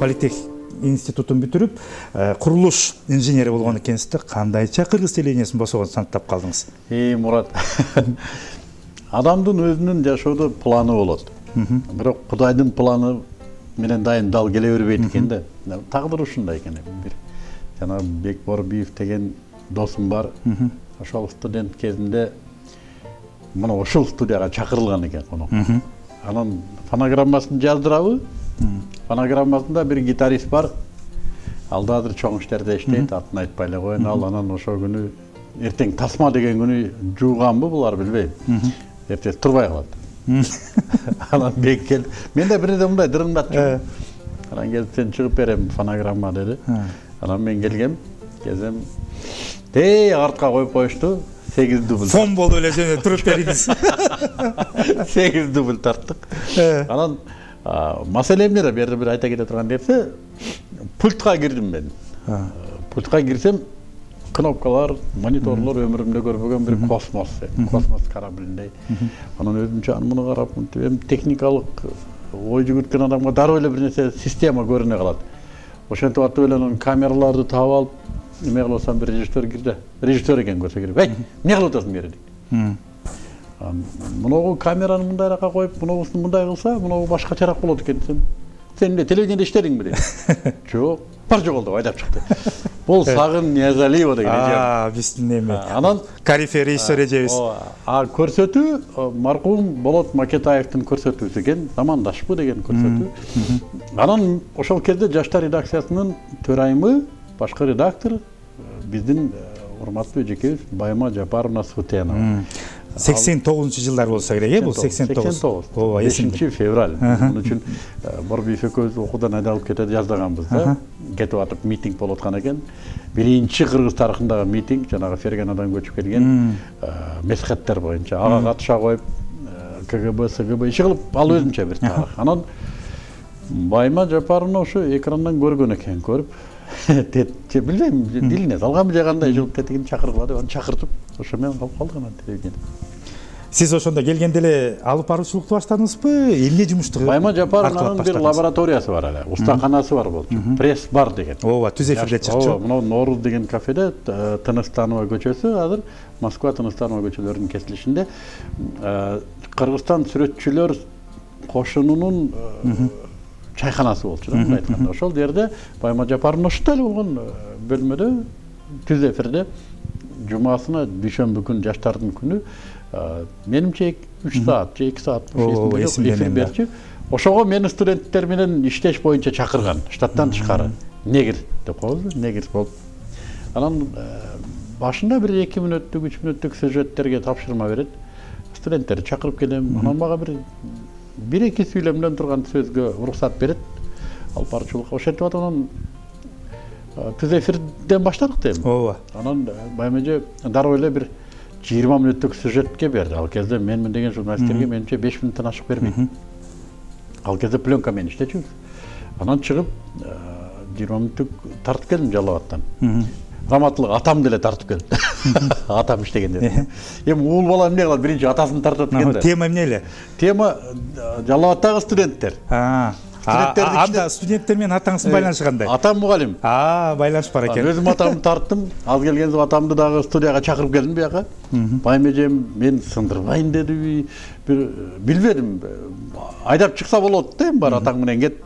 политех институтун бүтүрүп, курулуш инженери болгон экенсиз. Кандайча кыргыз телевидениясынын босогон сантап калдыңыз? Мурат, адамдын өзүнүн жашоодо планы болот. Бирок Кудайдын планы менен дайым дал келе бербейт экен да. Тагдыр ушундай экен. Жана Бекборбиев деген досум бар. Ошол студент кезинде мына ошол студияга чакырылган экен конок. Анан фонограммасын жаздырабы? Фонограммасында бир гитарист бар. Ал да азыр чоң иштерде иштейт, атын айтпай эле коеюн. Ал анан ошол күнү эртең тасма деген күнү жууганбы булар билбейм. Эртеси турбай калат. Анан Бек келди. Мен да бирде мындай дырыңдатчу. Анан келип сен чыгып берем фонограмма деди. Анан мен келгем, кезем артка коюп коюшту. 8 дубль. Фон болду эле жөнө туруп бериңиз. 8 дубль тарттык. Анан маселе эмнеде? Берде бир айта кете турган нерсе, пультка кирдим мен. Пультка кирсем, кнопкалар, мониторлор өмүрүмдө көрбөгөн бир космос кораблиндей. Анан өзүмчө муну карап, техникалык ой жүгүрткөн адамга дароо эле бир нерсе система көрүнө калат. Ошентип атып эле анан камераларды таап алып, эме кылсам бир режиссер кирди. Режиссер экен көрсө кирип, "Эй, эмне кылып атасың бери?" дейт. Мыногу камераны мындайрака коюп, мыногусун мындай кылса, мыногу башкачараак болот экен. Сен эмне телевидениеде иштедиңби дейт. Жок, бар жок деп айдап чыкты. Бул Сагын Ниязалиева деген эже. Биздин эме. Анан Карифе режиссер эжебиз. Көрсөтүү маркум Болот Макетаевдин көрсөтүүсү экен, замандашпы деген көрсөтүү. Анан ошол кезде Жаштар редакциясынын төрайымы, башкы редактор биздин урматтуу эжекебиз Байма Жапаровна Сутенова. 89-жылдар болса керек, бул 89. Ооба, 5 февраль. Муну үчүн Борбиев экөөбүз окуудан айдалып кетет жаздаганбыз да. Кетип атып митинг болуп аткан экен. Биринчи кыргыз тарыхындагы митинг, жанагы Ферганадан көчүп келген месхеттер боюнча ага катыша коюп, КГБ, СГБ иши кылып, ал өзүнчө бир тарых. Анан Байма Жапаровна ошо экрандан көргөн экен, көрүп билбейм, дилине салганбы же кандай жылып тетигин чакыргыла деп чакыртып, ошо менен калып калдык анан телевидение. Сиз ошондо келгенде эле алып баруучулукту баштадыңызбы? Эмне жумушту? Байма Жапарованын бир лабораториясы бар эле, устаканасы бар болчу. Пресс бар деген. Ооба, түз эфирде чыкчу. Ооба, мына Норуз деген кафеде Тыныстанова көчөсү, азыр Москва Тыныстанова көчөлөрүнүн кесилишинде Кыргызстан сүрөтчүлөр кошунунун чайханасы болчу да, мындай айтканда. Ошол жерде Байма Жапаровна ушундай эле болгон бөлмөдө түз эфирде жумасына дүйшөмбү күн жаштардын күнү менимче 3 саат же 2 саат эфир берчү. Ошого мени студенттер менен иштеш боюнча чакырган, штаттан тышкары. Негир деп коебуз, негир болуп. Анан башында бир 2 мүнөттүк, 3 мүнөттүк сюжеттерге тапшырма берет. Студенттерди чакырып келем, анан мага бир эки сүйлөмдөн турган сөзгө уруксат берет. Алып баруучулук ошентип атып анан түз эфирден баштадык дейм. Ооба. Анан Байма эже дароо эле бир 20 мүнөттүк сюжетке берди. Ал кезде менмин деген журналисттерге менимче 5 мүнөттөн ашык бербейт. Ал кезде пленка менен иштечүбүз. Анан чыгып 20 мүнөттүк тартып келдим Жалал Абадтан. Раматлык атам деле тартып келди. Атам иштегенде. Эми уул бала эмне кылат? Биринчи атасын тартат экен. Тема эмне эле? Тема Жалал Абадтагы студенттер. Анда студенттер менен атаңыздын байланышы кандай? Атам мугалим. Байланыш бар экен. Өзүм атамды тарттым. Аз келгенде атамды дагы студияга чакырып келдим бияка. Байма эжем мен сындырбайын дедиби, билбедим. Айдап чыкса болот да, бар атаң менен кет.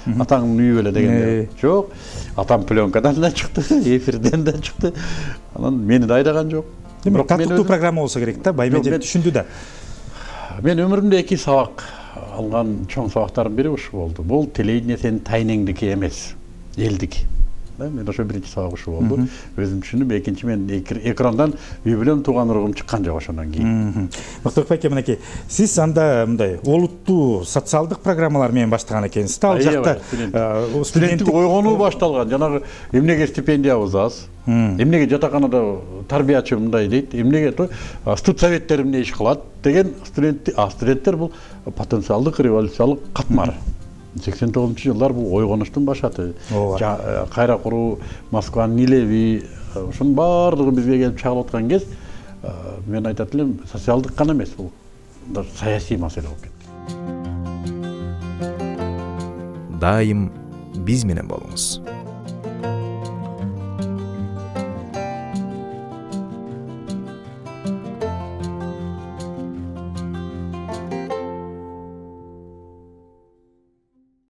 Атаңдын үйү эле дегенде. Жок. Атам пленкадан да чыкты, эфирден да чыкты. Анан мени да айдаган жок. Демек, таттыктуу программа болсо керек да, Байма эже түшүндү да. Мен өмүрүмдө 2 сабак алган чоң сабактардын бири ушу болду. Бул телевидение сенин тайнеңдики эмес, элдики. Мен ошо биринчи сабак ушу болду. Өзүм түшүндүм, экинчи мен экрандан үй бүлөм тууган уругум чыккан жок ошондон кийин. Мактабек байке, мынакей, сиз анда мындай олуттуу социалдык программалар менен баштаган экенсиз да, ал жакта студенттик ойгонуу башталган. Жанагы эмнеге стипендиябыз аз? Эмнеге жатаканада тарбиячы мындай дейт? Эмнеге студсоветтер эмне иш кылат деген студенттер бул потенциалдык революциялык катмар. 89-жылдар бул ойгонуштун башаты. Кайра куруу, Москванын Нилеви, ошонун баардыгы бизге келип чагылып аткан кез, мен айтат элем, социалдык гана эмес, бул саясий маселе болуп кетти. Дайым биз менен болуңуз.